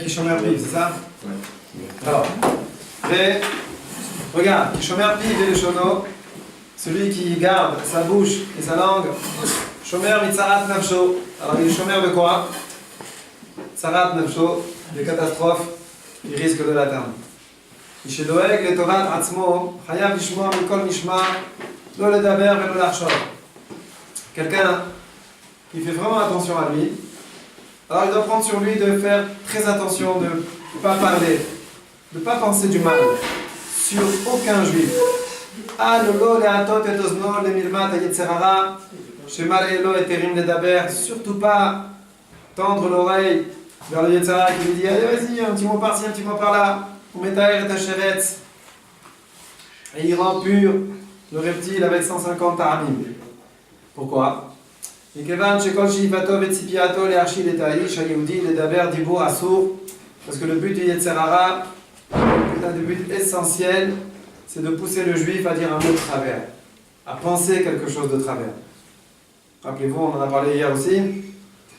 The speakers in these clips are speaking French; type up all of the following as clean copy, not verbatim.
Qui chômeur pive, c'est ça? Ouais. Alors, regarde, qui chômeur pive et le chono, celui qui garde sa bouche et sa langue, chômeur mitzarat nafsho. Alors il est chômeur de quoi? Tzarat nafsho, des catastrophes, il risque de l'atteindre. Ishedoeg le Torah atzmo, chayav lishmoa mikol mishma, lo ledaber velo lachshov. Quelqu'un qui fait vraiment attention à lui, alors il doit prendre sur lui de faire très attention, de ne pas parler, de ne pas penser du mal sur aucun juif. Surtout pas tendre l'oreille vers le Yetzara qui lui dit allez vas-y, un petit mot par-ci, un petit mot par-là, on met ta et ta chéretz. Et il rend pur le reptile avec 150 armim. Pourquoi? Parce que le but du Yetzirara, un des buts essentiels, c'est de pousser le juif à dire un mot de travers, à penser quelque chose de travers. Rappelez-vous, on en a parlé hier aussi,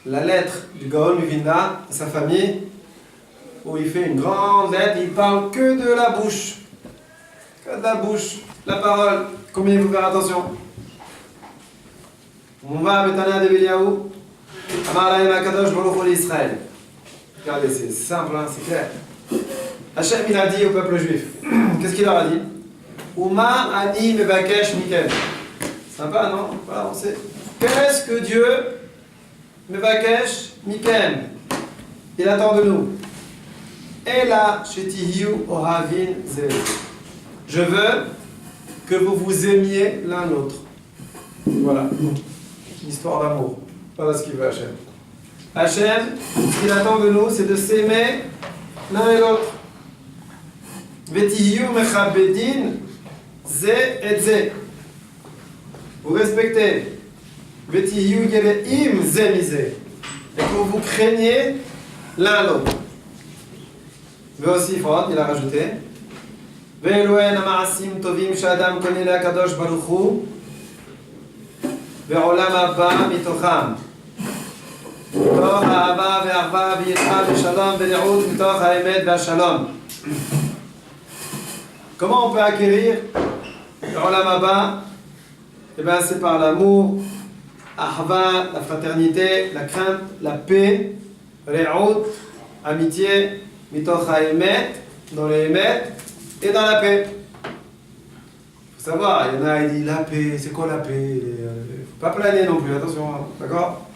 la lettre du Gaon Mivinda à sa famille, où il fait une grande lettre, il parle que de la bouche. Que de la bouche, la parole. Combien il faut faire attention? On va à Betania de Beliaou, Amar Lahem HaKadosh Baruch Hu l'Israël. Regardez, c'est simple, hein, c'est clair. Hachem, il a dit au peuple juif, qu'est-ce qu'il leur a dit? Uma ani mevakesh mikem. Sympa, non? Voilà, on sait. Qu'est-ce que Dieu mevakesh mikem? Il attend de nous. Ela shetihiu ohavin ze. Je veux que vous vous aimiez l'un l'autre. Voilà. Histoire d'amour. Voilà ce qu'il veut Hachem. Hachem, ce qu'il attend de nous, c'est de s'aimer l'un et l'autre. Vetihiu mechabedin ze et ze. Vous respectez. Vetihiu yeleim ze mize. Et que vous craignez l'un l'autre. Mais aussi, il a rajouté. Ve'elohen ha'ma'asim tovim sh'adam koneh le'akadosh baruch hu. בעולם הבא מתוכם מתוך האהבה והאחווה ויראה ושלום ורעות מתוך האמת והשלום. Comment on peut acquérir בעולם הבא? Eh bien c'est par l'amour, ahva, la fraternité, la crainte, la paix, re'out, amitié, מתוך האמת, dans les émet et dans la paix. Faut savoir, il y en a, il dit la paix, c'est quoi la paix? Pas planer non plus, attention, hein, d'accord?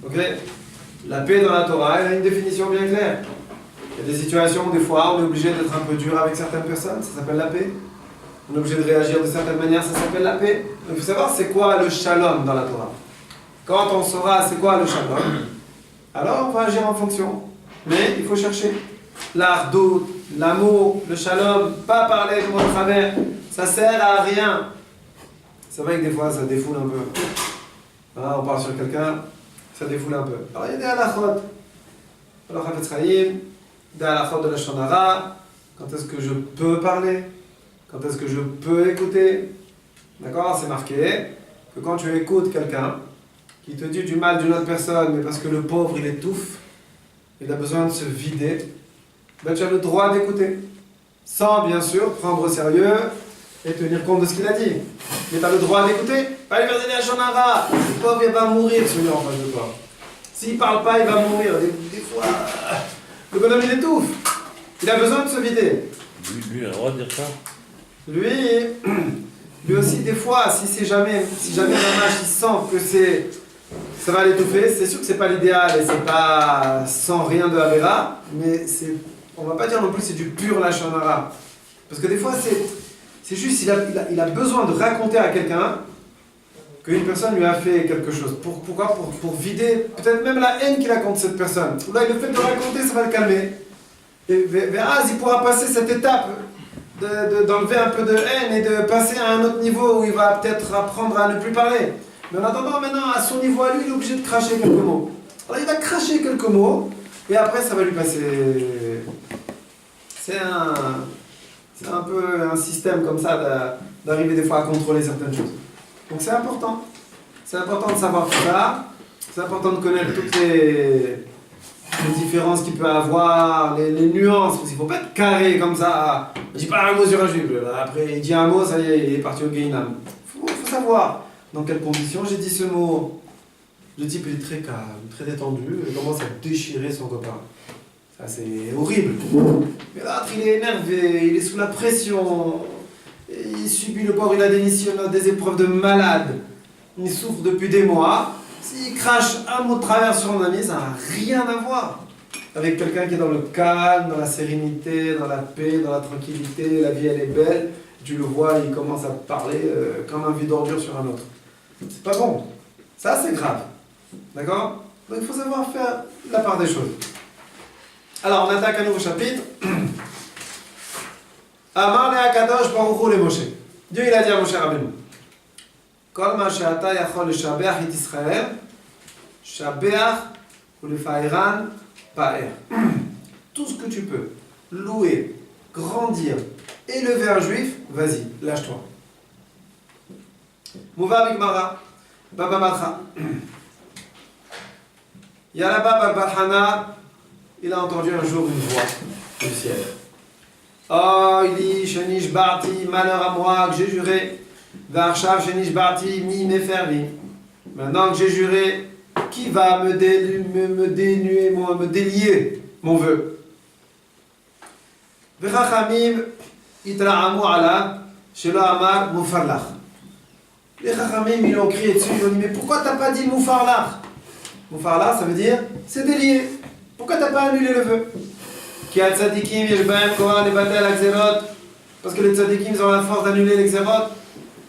Ok? La paix dans la Torah, elle a une définition bien claire. Il y a des situations où des fois on est obligé d'être un peu dur avec certaines personnes, ça s'appelle la paix. On est obligé de réagir de certaines manières, ça s'appelle la paix. Donc il faut savoir c'est quoi le shalom dans la Torah. Quand on saura c'est quoi le shalom, alors on va agir en fonction. Mais il faut chercher l'ardou, l'amour, le shalom, pas parler de mon travers, ça sert à rien. C'est vrai que des fois ça défoule un peu. Hein, on parle sur quelqu'un, ça défoule un peu. Alors il y a des halachot. Alors Chafetz Chaim, des halachot de la Shonara. Quand est-ce que je peux parler? Quand est-ce que je peux écouter? D'accord? C'est marqué que quand tu écoutes quelqu'un qui te dit du mal d'une autre personne, mais parce que le pauvre il étouffe, il a besoin de se vider, ben tu as le droit d'écouter. Sans bien sûr prendre au sérieux et tenir compte de ce qu'il a dit. Mais tu as le droit d'écouter. Pas lui faire des Shonara. Le pauvre il va mourir celui en face de toi. S'il parle pas, il va mourir. Des fois, le bonhomme il étouffe. Il a besoin de se vider. Lui a le droit de dire ça? Lui aussi, des fois, si jamais la mâche il sent que ça va l'étouffer, c'est sûr que c'est pas l'idéal et c'est pas sans rien de Avera, mais on va pas dire non plus c'est du pur Lashon Hara. Parce que des fois, c'est juste, il a besoin de raconter à quelqu'un qu'une personne lui a fait quelque chose. Pourquoi? Pour vider peut-être même la haine qu'il a contre cette personne. Ou là, le fait de raconter, ça va le calmer. Et il pourra passer cette étape d'enlever un peu de haine et de passer à un autre niveau où il va peut-être apprendre à ne plus parler. Mais en attendant, maintenant, à son niveau à lui, il est obligé de cracher quelques mots. Alors il va cracher quelques mots, et après ça va lui passer. C'est un peu un système comme ça d'arriver des fois à contrôler certaines choses. Donc c'est important. C'est important de savoir tout ça. C'est important de connaître les différences qu'il peut avoir, les nuances. Parce qu'il ne faut pas être carré comme ça. Il ne dit pas un mot sur un juif. Après, il dit un mot, ça y est, il est parti au Guéhinam. Il faut savoir dans quelles conditions j'ai dit ce mot. Le type il est très calme, très détendu, il commence à déchirer son copain. Ça c'est horrible. Mais l'autre il est énervé, il est sous la pression, il subit le pauvre, il a des épreuves de malade. Il souffre depuis des mois. S'il crache un mot de travers sur un ami, ça n'a rien à voir avec quelqu'un qui est dans le calme, dans la sérénité, dans la paix, dans la tranquillité, la vie elle est belle. Tu le vois, il commence à parler comme un vide d'ordure sur un autre. C'est pas bon. Ça c'est grave. D'accord? Donc il faut savoir faire la part des choses. Alors on attaque un nouveau chapitre. Amar le Akadosh Baruch Hu le Moshe. Dieu il a dit à Moshe Rabbeinu, Kol ma she'ata yachol leshabeach et Israël, shabeach ou le fa'iran pa'er. Tout ce que tu peux louer, grandir, élever un juif, vas-y, lâche-toi. Mouva Bigmara, Baba Matra. Yalaba Barhana, il a entendu un jour une voix du ciel. Oh, il dit, Shenish Barti, malheur à moi que j'ai juré. Varshav Shenish Barti, mi mefervi. Maintenant que j'ai juré, qui va me dénuer, me délier mon vœu? Vechachamim, itra'amu ala, shelo amar mufarlach. Les Chachamim, ils ont crié dessus, ils ont dit, mais pourquoi t'as pas dit mufarlach? Mufarlach, ça veut dire, c'est délié. Pourquoi t'as pas annulé le vœu? Parce que les tzadikim, ils ont la force d'annuler les xérot.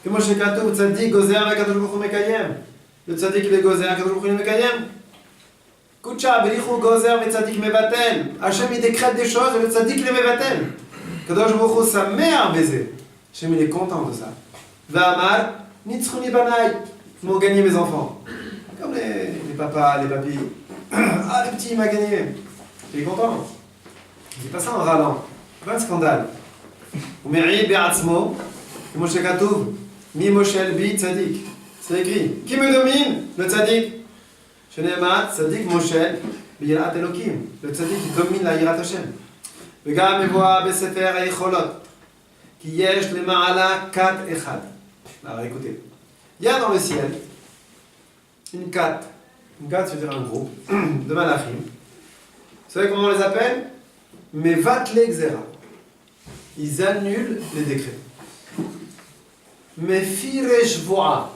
Que moi, chez Katou, le tzadik, gozer, Akadosh Baruch Hu mekayem. Le tzadik, il est gozer, Akadosh Baruch Hu mekayem. Kucha, berichou, gozer, mais tzadik mevatel. Hachem, il décrète des choses, et le tzadik, il est mevatel. Akadosh Baruch Hu, sa mère baiser. Hachem, il est content de ça. Va'amar, nitzchuni banai. Ils m'ont gagné mes enfants. Comme les papas, les papis. Ah, le petit, il m'a gagné. Il est content. Il dit pas ça en râlant. Pas un scandale. Umeri be'atzmo, Moshe Katouv, mi Moshe bi tzadik. C'est écrit. Qui me domine? Le tzadik. Shenemat, tzadik Moshe, bi'irat Elokim. Le tzadik qui domine la yirat Hashem. Vegam evoa besefer eicholot. Ki yesh le ma'ala kat echad. Alors écoutez. Il y a dans le ciel une kat. Une kat, c'est-à-dire un groupe de malachim. Vous savez comment on les appelle? Mais vatle xera. Ils annulent les décrets. Mais firesh voa.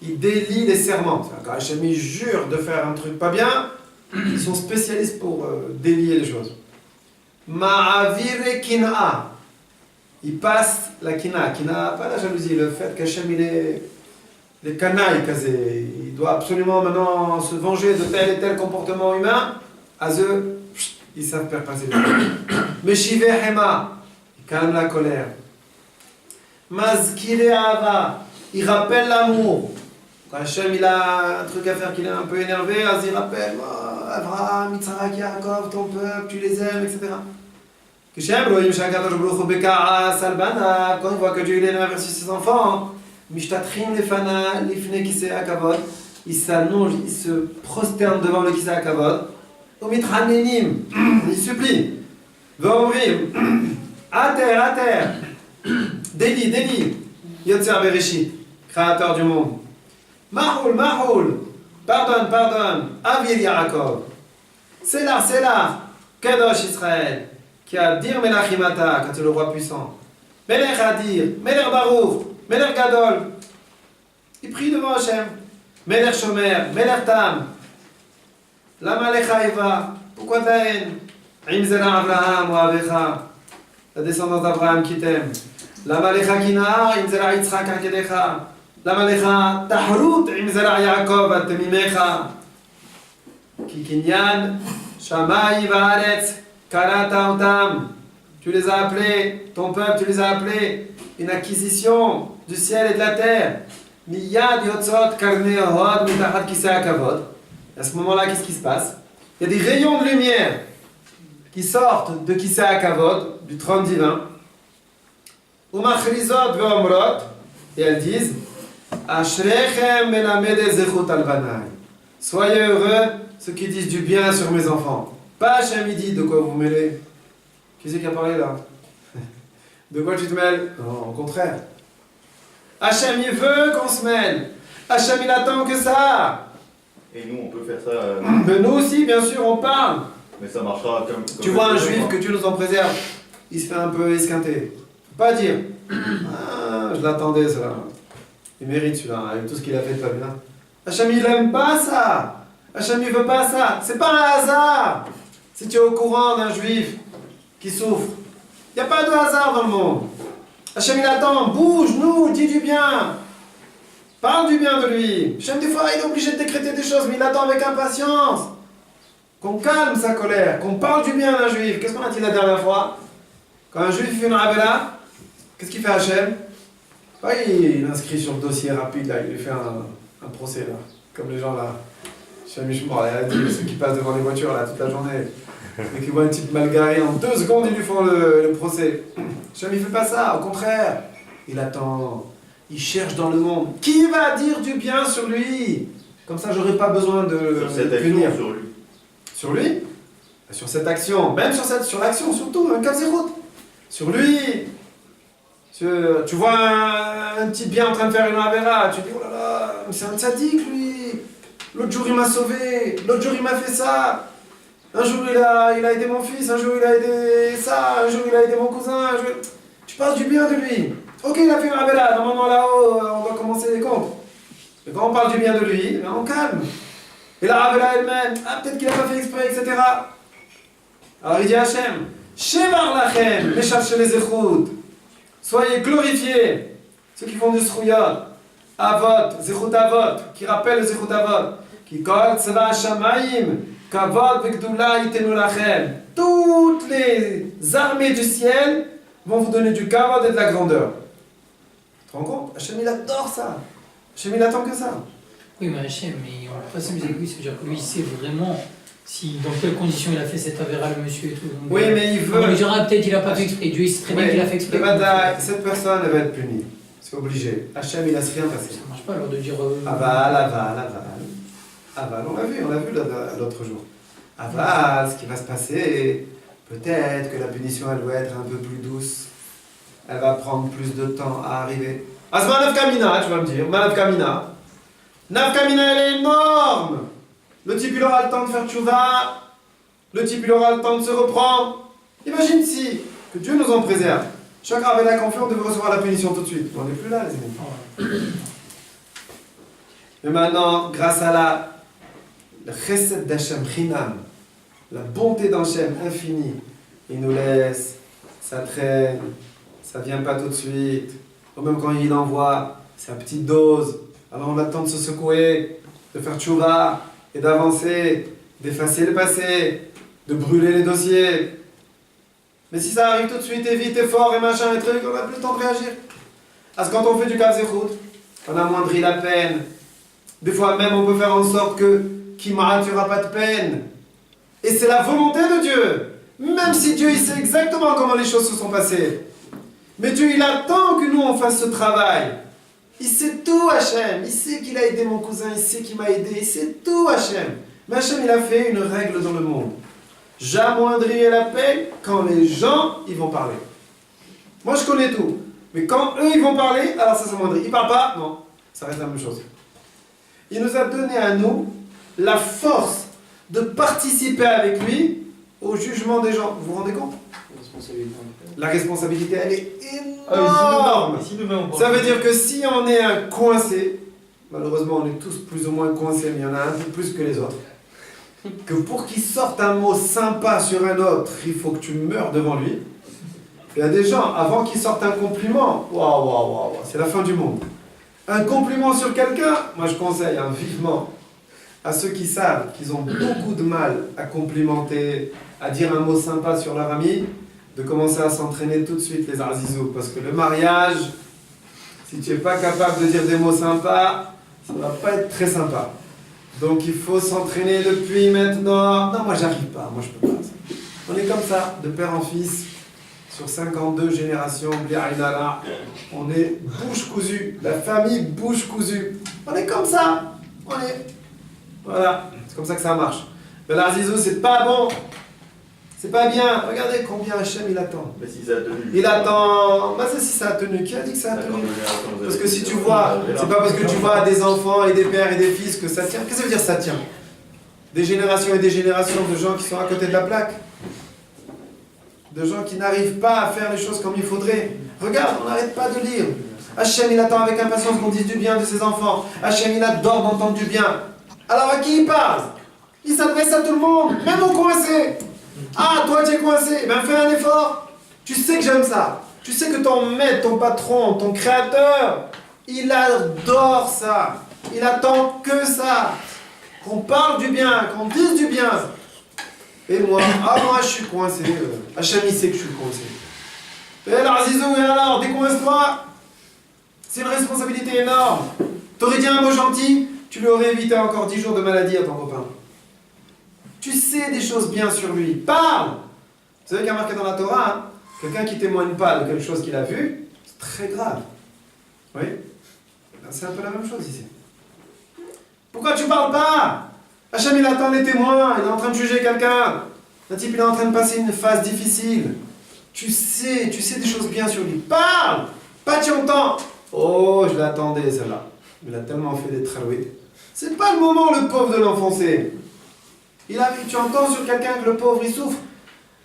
Ils délient les serments. Quand Hachem jure de faire un truc pas bien, ils sont spécialistes pour délier les choses. Ma'avire kina. Ils passent la kina. Kina, pas la jalousie, le fait qu'Hachem il est les canailles, il doit absolument maintenant se venger de tel et tel comportement humain. À eux, ils savent faire passer les choses. Meshive Hema, il calme la colère. Mazkire Ava, il rappelle l'amour. Quand Hachem il a un truc à faire qu'il est un peu énervé, il rappelle Abraham, Yitzhak, Yaakov, ton peuple, tu les aimes, etc. Quand on voit que Dieu est énervé vers ses enfants, Mishtatrim lefana lifne kisei hakavod, ils s'allongent, ils se prosternent devant le kisei hakavod. Umitchanenim, ils supplient. V'omrim, à terre, délie, Yotzer Bereshit, créateur du monde. Mahoul, pardonne, Avir Yaakov. C'est là, Kadosh Israël, qui a dir Melachimata, quand c'est le roi puissant. Melech Adir, Melech Baruch, Melech Gadol. Il prie devant Hachem. Melech Shomer, Melech Tam. Lama lecha Eva, pourquoi ta haine? Im zera Abraham ou Avecha, la descendance d'Abraham qui t'aime. Lama lecha Kina, im zera Yitzhak akedecha. Lama lecha Tahrut, im zera Yaakov atemimecha. Ki kinyan, Shamai va'aretz, karata otam. Tu les as appelés, ton peuple, tu les as appelés, une acquisition du ciel et de la terre. Miyad yotzot karne hod mitachat kisei hakavod. À ce moment-là, qu'est-ce qui se passe? Il y a des rayons de lumière qui sortent de Kisei HaKavod, du trône divin. Umachrizot ve'omrot, et elles disent Ashrechem melamed zechut al banai. Soyez heureux ceux qui disent du bien sur mes enfants. Pas Hachem, il dit de quoi vous vous mêlez. Qui c'est qui a parlé là? De quoi tu te mêles? Non, au contraire. Hachem, il veut qu'on se mêle. Hachem, il attend que ça. Et nous, on peut faire ça. Mais nous aussi, bien sûr, on parle. Mais ça marchera comme. Tu vois un juif, que Dieu nous en préserve, il se fait un peu esquinter. Faut pas dire. Ah, je l'attendais, cela. Il mérite celui-là, avec tout ce qu'il a fait de pas bien. Hachem, il aime pas ça. Hachem, il veut pas ça. C'est pas un hasard. Si tu es au courant d'un juif qui souffre, il n'y a pas de hasard dans le monde. Hachem, il attend. Bouge, nous, dis du bien. Parle du bien de lui. Hachem, des fois, il est obligé de décréter des choses, mais il attend avec impatience. Qu'on calme sa colère, qu'on parle du bien d'un juif. Qu'est-ce qu'on a dit la dernière fois? Quand un juif fait une rabela, qu'est-ce qu'il fait Hachem? Il inscrit sur le dossier rapide, là, il lui fait un procès, là. Comme les gens, là. Hachem, ceux qui passent devant les voitures, là, toute la journée, et qui voient une petite mal garée, en 2 secondes, ils lui font le procès. Hachem, il fait pas ça, au contraire. Il attend, il cherche dans le monde. Qui va dire du bien sur lui? Comme ça, j'aurai pas besoin de Sur cette punir. action, sur lui. Sur lui, sur cette action, même sur l'action surtout, un Kavzerut. Sur lui, tu vois un petit bien en train de faire une avera, tu dis oh là là, c'est un tzaddik lui. L'autre jour il m'a sauvé, l'autre jour il m'a fait ça. Un jour il a aidé mon fils, un jour il a aidé ça, un jour il a aidé mon cousin. Tu parles du bien de lui. Ok, il a fait une avera, normalement là-haut, on doit commencer les comptes. Mais quand on parle du bien de lui, on calme. Et la Ravela elle-même, peut-être qu'il n'a pas fait exprès, etc. Alors il dit Hachem, Shevar lachem, cherchez les échoutes. Soyez glorifiés, ceux qui font du Srouyot, Avot, Zechut Avot, qui rappellent le Zechut Avot, qui kol tzva hashamayim, kavod vekdula itenu lachem. Toutes les armées du ciel vont vous donner du kavod et de la grandeur. Tu te rends compte? Hachem il adore ça. Hachem il attend que ça. Oui, mais Hachem, mais on va pas s'amuser avec lui, ça veut dire que lui, il sait vraiment dans quelles conditions il a fait cette avéra, le monsieur et tout. Donc, Oui, mais il veut. On lui dira peut-être il a pas fait exprès. Dieu, il sait très bien qu'il a fait exprès. Cette personne, elle va être punie. C'est obligé. Hachem, il laisse rien passer. Ça marche pas alors de dire. Aval, on l'a vu l'autre jour. Aval, ce qui va se passer, peut-être que la punition, elle va être un peu plus douce. Elle va prendre plus de temps à arriver. Asma Nafkamina, tu vas me dire. Nafkamina. Nafkamina, elle est énorme. Le type, il aura le temps de faire tchouva. Le type, il aura le temps de se reprendre. Imagine si, que Dieu nous en préserve. Chaque Ravela qu'on fait, on devait recevoir la punition tout de suite. On n'est plus là, les amis. Mais maintenant, grâce à le chesed d'Hachem Chinam, la bonté d'Hachem infinie, il nous laisse, ça traîne, ça vient pas tout de suite. Ou même quand il envoie sa petite dose, alors on attend de se secouer, de faire tchouva, et d'avancer, d'effacer le passé, de brûler les dossiers. Mais si ça arrive tout de suite, et vite, et fort, et machin, et truc, on n'a plus le temps de réagir. Parce que quand on fait du Kavzerut, on amoindrit la peine. Des fois même, on peut faire en sorte que Kimara, tu n'auras pas de peine. Et c'est la volonté de Dieu. Même si Dieu, il sait exactement comment les choses se sont passées. Mais Dieu, il attend que nous, on fasse ce travail. Il sait tout, Hachem. Il sait qu'il a aidé mon cousin, il sait qu'il m'a aidé, il sait tout, Hachem. Mais Hachem, il a fait une règle dans le monde. J'amoindrirai la peine quand les gens, ils vont parler. Moi, je connais tout. Mais quand eux, ils vont parler, alors ça s'amoindrit. Ils parlent pas, non. Ça reste la même chose. Il nous a donné à nous la force de participer avec lui au jugement des gens. Vous vous rendez compte? La responsabilité, elle est énorme. Ça veut dire que si on est un coincé, malheureusement on est tous plus ou moins coincés, mais il y en a un peu plus que les autres, que pour qu'il sorte un mot sympa sur un autre, il faut que tu meurs devant lui. Il y a des gens, avant qu'ils sortent un compliment, waouh, c'est la fin du monde. Un compliment sur quelqu'un, moi je conseille vivement à ceux qui savent qu'ils ont beaucoup de mal à complimenter, à dire un mot sympa sur leur ami, de commencer à s'entraîner tout de suite les arzizous. Parce que le mariage, si tu n'es pas capable de dire des mots sympas, ça ne va pas être très sympa. Donc il faut s'entraîner depuis maintenant. Non, moi j'arrive pas, moi je peux pas. On est comme ça, de père en fils, sur 52 générations, on est bouche cousue, la famille bouche cousue. On est comme ça, Voilà, c'est comme ça que ça marche. Mais l'arzizou, c'est pas bon. C'est pas bien. Regardez combien Hachem il attend. Mais si ça a tenu. Il attend. Bah, c'est si ça a tenu. Qui a dit que ça a tenu? Parce que si tu vois, c'est pas parce que tu vois des enfants et des pères et des fils que ça tient. Qu'est-ce que ça veut dire ça tient? Des générations et des générations de gens qui sont à côté de la plaque. De gens qui n'arrivent pas à faire les choses comme il faudrait. Regarde, on n'arrête pas de lire. Hachem il attend avec impatience qu'on dise du bien de ses enfants. Hachem il adore d'entendre du bien. Alors à qui il parle? Il s'adresse à tout le monde, même aux coincés. Ah, toi tu es coincé, eh ben fais un effort. Tu sais que j'aime ça. Tu sais que ton maître, ton patron, ton créateur, il adore ça. Il attend que ça. Qu'on parle du bien, qu'on dise du bien. Et moi, moi je suis coincé. Hachem il sait que je suis coincé. Et alors Zizou, et alors, décoince-toi. C'est une responsabilité énorme. T'aurais dit un mot gentil, tu lui aurais évité encore 10 jours de maladie à ton copain. Tu sais des choses bien sur lui. Parle. Vous savez qu'il y a marqué dans la Torah, hein, quelqu'un qui témoigne pas de quelque chose qu'il a vu, c'est très grave. Oui. C'est un peu la même chose ici. Pourquoi tu parles pas? Hachem il attend les témoins, il est en train de juger quelqu'un. Un type il est en train de passer une phase difficile. Tu sais des choses bien sur lui. Parle. Pas tu entends. Oh, je l'attendais celle-là. Il a tellement fait des tralouis. C'est pas le moment le pauvre de l'enfoncer. Tu entends sur quelqu'un que le pauvre il souffre.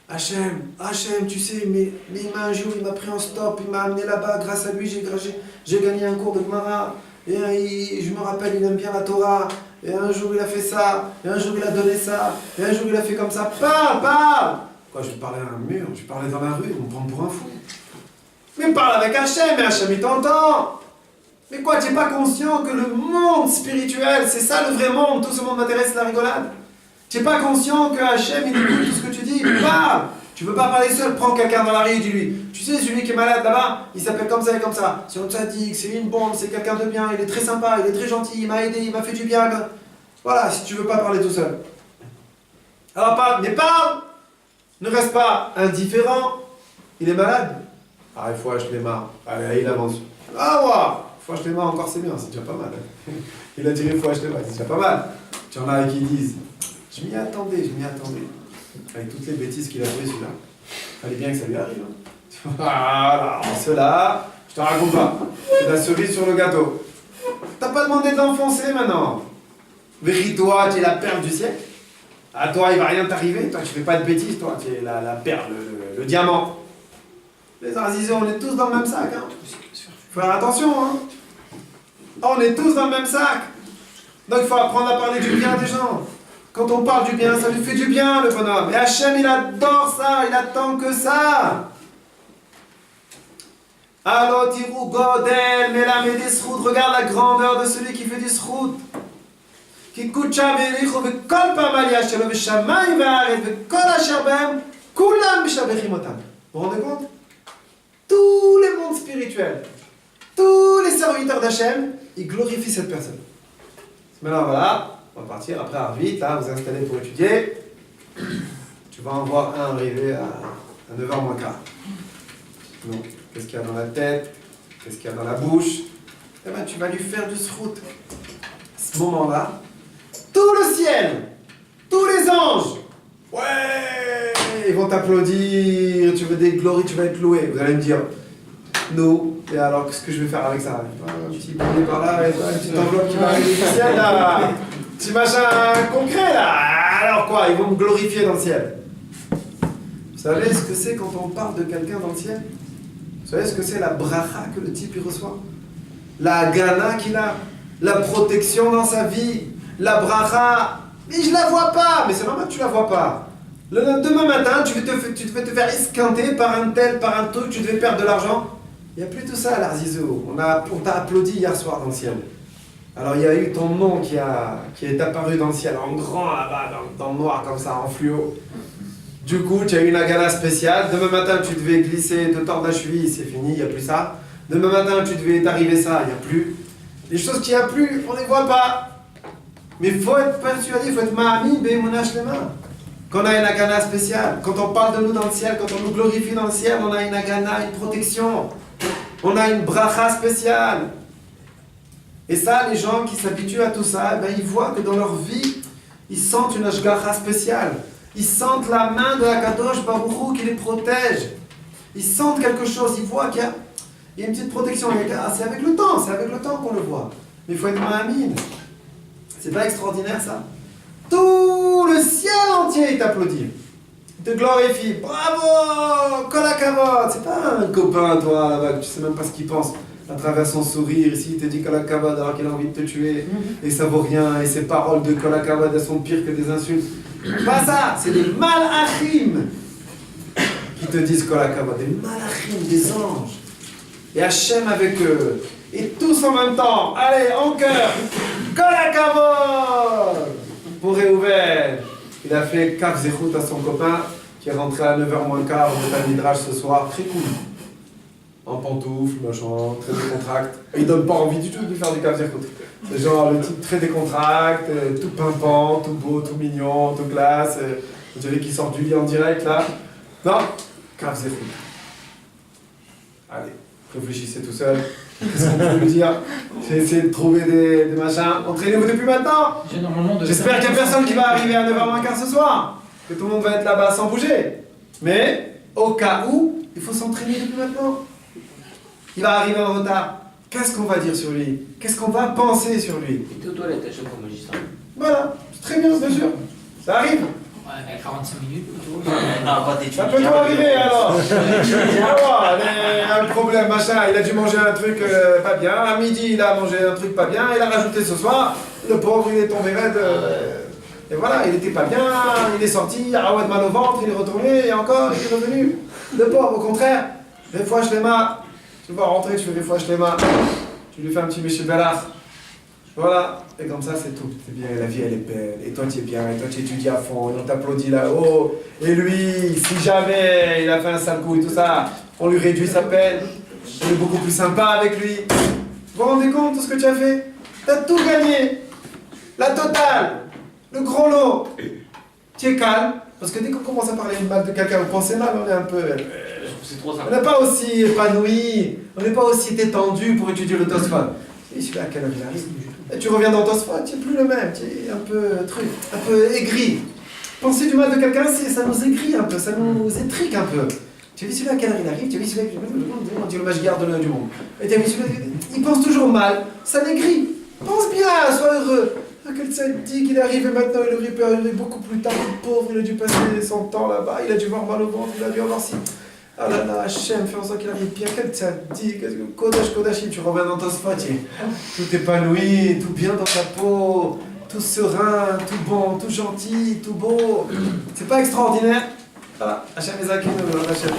Hachem, tu sais, mais un jour il m'a pris en stop, il m'a amené là-bas, grâce à lui j'ai gagné un cours de Gemara. Et je me rappelle, il aime bien la Torah. Et un jour il a fait ça, et un jour il a donné ça, et un jour il a fait comme ça. Parle. Quoi, je parlais à un mur, je parlais dans la rue, on me prend pour un fou. Mais parle avec Hachem, et Hachem il t'entend. Mais quoi, tu n'es pas conscient que le monde spirituel, c'est ça le vrai monde, tout ce monde m'intéresse, la rigolade. Tu n'es pas conscient que Hachem, il écoute tout ce que tu dis, parle. Tu ne peux pas parler seul, prends quelqu'un dans la rue, dis-lui. Tu sais, celui qui est malade là-bas, il s'appelle comme ça et comme ça. C'est un tzaddik, c'est une bombe, c'est quelqu'un de bien, il est très sympa, il est très gentil, il m'a aidé, il m'a fait du bien. Voilà, si tu ne veux pas parler tout seul. Alors parle, mais parle. Ne reste pas indifférent. Il est malade. Ah, il faut acheter les mains. Allez, il avance. Ah, ouais. Il faut acheter les mains encore, c'est bien, c'est déjà pas mal. Il a dit il faut acheter les mains, c'est déjà pas mal. Tu en as qui disent je m'y attendais. Avec toutes les bêtises qu'il a fait celui-là. Fallait bien que ça lui arrive. Hein. Voilà, cela, je te raconte pas. C'est la cerise sur le gâteau. T'as pas demandé de l'enfoncer maintenant. Toi, tu es la perle du siècle. À toi, il va rien t'arriver. Toi, tu fais pas de bêtises. Toi, tu es la perle, le diamant. Les Azizos, on est tous dans le même sac. Hein. Faut faire attention. Hein. On est tous dans le même sac. Donc, il faut apprendre à parler du bien des gens. Quand on parle du bien, ça lui fait du bien, le bonhomme. Et Hachem, il adore ça. Il attend que ça. Alors, Tirou Godel, Melamé des Srout. Regarde la grandeur de celui qui fait du Srout. Qui kucha bericho vekol pamalia shelo veshamayim ve'aretz vekol asher behem kulam mishabechim otam. Vous vous rendez compte? Tous les mondes spirituels, tous les serviteurs d'Hachem, ils glorifient cette personne. Maintenant voilà, on va partir après Arvit, là vous installez pour étudier. Tu vas en voir un arriver à 9h moins quart. Donc, qu'est-ce qu'il y a dans la tête? Qu'est-ce qu'il y a dans la bouche? Eh bien, tu vas lui faire du srout. À ce moment-là, tout le ciel, tous les anges, ouais, ils vont t'applaudir, tu veux des glories, tu vas être loué. Vous allez me dire, nous, et alors qu'est-ce que je vais faire avec ça? Un petit billet par là, une petite enveloppe qui va arriver du ciel là, petit machin concret là. Alors quoi, ils vont me glorifier dans le ciel. Vous savez ce que c'est quand on parle de quelqu'un dans le ciel? Vous savez ce que c'est la bracha que le type il reçoit? La gana qu'il a, la protection dans sa vie. La bracha, mais je la vois pas, mais c'est normal que tu la vois pas. Demain matin, tu devais te faire esquinter par un tel, par un truc, tu devais perdre de l'argent. Il n'y a plus tout ça, l'Arzizo. On t'a applaudi hier soir dans le ciel. Alors il y a eu ton nom qui est apparu dans le ciel, en grand là-bas, dans le noir comme ça, en fluo. Du coup, tu as eu une agala spéciale. Demain matin, tu devais glisser, te tordre la cheville, c'est fini, il n'y a plus ça. Demain matin, tu devais t'arriver ça, il n'y a plus. Les choses qu'il n'y a plus, on ne les voit pas. Mais il faut être persuadé, il faut être ma'ami, be'emunah shlema. Quand on a une agana spéciale, quand on parle de nous dans le ciel, quand on nous glorifie dans le ciel, on a une agana, une protection. On a une bracha spéciale. Et ça, les gens qui s'habituent à tout ça, ben, ils voient que dans leur vie, ils sentent une ashgacha spéciale. Ils sentent la main de Akadosh Baruch Hu qui les protège. Ils sentent quelque chose, ils voient qu'il y a une petite protection. C'est avec le temps qu'on le voit. Mais il faut être ma'amine. C'est pas extraordinaire ça? Tout le ciel entier il t'applaudit. Il te glorifie. Bravo! Kol hakavod. C'est pas un copain, toi, là-bas, que tu sais même pas ce qu'il pense. À travers son sourire, ici, il te dit Kol hakavod alors qu'il a envie de te tuer. Et ça vaut rien. Et ses paroles de Kol hakavod, elles sont pires que des insultes. Pas ça, c'est des malachim qui te disent Kol hakavod. Des malachim, des anges. Et Hachem avec eux. Et tous en même temps. Allez, en cœur. Kol hakavod. Pour Réhouven, il a fait Kaf Zechut à son copain qui est rentré à 9h moins quart au Beth Midrash ce soir, très cool. En pantoufles, machin, très décontracté. Et il donne pas envie du tout de lui faire du Kaf Zechut. C'est genre le type très décontracté, tout pimpant, tout beau, tout mignon, tout classe. On dirait qu'il sort du lit en direct là. Non, Kaf Zechut. Allez, réfléchissez tout seul. Qu'est-ce qu'on peut lui dire? J'ai essayé de trouver des machins. Entraînez-vous depuis maintenant. J'espère qu'il n'y a personne qui va arriver à 9h15 ce soir. Que tout le monde va être là-bas sans bouger. Mais, au cas où, il faut s'entraîner depuis maintenant. Il va arriver en retard. Qu'est-ce qu'on va dire sur lui? Qu'est-ce qu'on va penser sur lui? Il était aux toilettes à chaque fois, magistrat. Voilà, c'est très bien, bien sûr. Ça arrive. Ouais, 45 minutes plutôt. Non, pas des Ça peut tout arriver alors. Il a un problème, machin, il a dû manger un truc pas bien. À midi, il a mangé un truc pas bien. Il a rajouté ce soir. Le pauvre, il est tombé raide. Et voilà, il était pas bien. Il est sorti, Awad mal au ventre, il est retourné et encore, il est revenu. Le pauvre, au contraire, des fois je l'ai marre. Tu vas rentrer, tu fais des fois je l'ai marre. Tu lui fais un petit monsieur Bellard. Voilà, et comme ça c'est tout. C'est bien, la vie elle est belle, et toi tu es bien, et toi tu étudies à fond, et on t'applaudit là-haut. Et lui, si jamais il a fait un sale coup et tout ça, on lui réduit sa peine, on est beaucoup plus sympa avec lui. Vous vous rendez compte de ce que tu as fait? Tu as tout gagné, la totale, le gros lot. Tu es calme, parce que dès qu'on commence à parler mal de quelqu'un, vous pensez mal, on est un peu... C'est trop On simple. n'est pas aussi épanoui, on n'est pas aussi détendu pour étudier le Tosfot. Et celui-là, à quelle heure il arrive? Et tu reviens dans Tosfot, tu n'es plus le même, tu es un peu un peu aigri. Penser du mal de quelqu'un, ça nous aigrit un peu, ça nous étrique un peu. Tu as vu celui-là, à quelle heure il arrive? Tu as vu celui-là, on dit le magiar de du monde. Et tu as vu celui-là, il pense toujours mal, ça l'aigrit. Pense bien, sois heureux. Ah, quel dit qu'il est arrivé maintenant, il aurait pu arriver beaucoup plus tard, le pauvre, il a dû passer son temps là-bas, il a dû voir mal au ventre, il a dû avoir si... Ah là là, Hachem, fais en sorte qu'il arrive bien, quel tzaddik, Kodash Kodashim, tu reviens dans ton spot, tout épanoui, tout bien dans ta peau, tout serein, tout bon, tout gentil, tout beau. C'est pas extraordinaire? Voilà, Hachem Ezakin, Hachem.